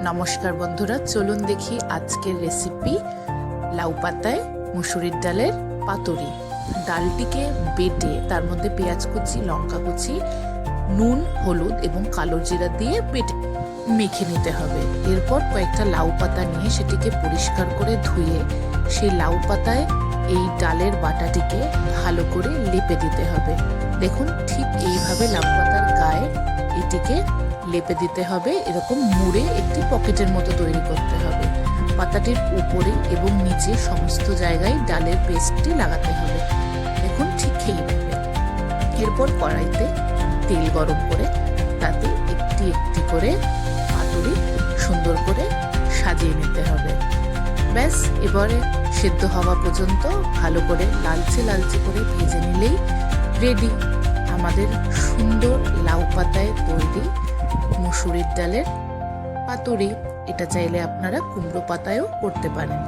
নমস্কার বন্ধুরা, চলুন দেখি আজকের রেসিপি লাউ পাতায় মুসুরির ডালের পাতুরি। ডালটিকে বেটে তার মধ্যে পেঁয়াজ কুচি, লঙ্কা কুচি, নুন, হলুদ এবং কালো জিরা দিয়ে বেটে মেখে নিতে হবে। এরপর কয়েকটা লাউ পাতা নিয়ে সেটিকে পরিষ্কার করে ধুয়ে সেই লাউ পাতায় এই ডালের বাটাটিকে ভালো করে লেপে দিতে হবে। দেখুন, ঠিক এইভাবে লাউ পাতার গায়ে এটিকে লেপে দিতে হবে। এরকম মুড়ে একটি পকেটের মতো তৈরি করতে হবে। পাতাটির উপরে এবং নিচে সমস্ত জায়গায় ডালের পেস্টটি লাগাতে হবে। দেখুন, ঠিক এইভাবে। এরপর কড়াইতে তেল গরম করে তাতে একটি একটি করে পাতুরি সুন্দর করে সাজিয়ে নিতে হবে। ব্যাস, এবারে সেদ্ধ হওয়া পর্যন্ত ভালো করে লালচে লালচে করে ভেজে নিলেই রেডি আমাদের সুন্দর লাউ পাতায় তৈরি মুসুরির ডালের পাতুরি। এটা চাইলে আপনারা কুমড়ো পাতায়ও করতে পারেন।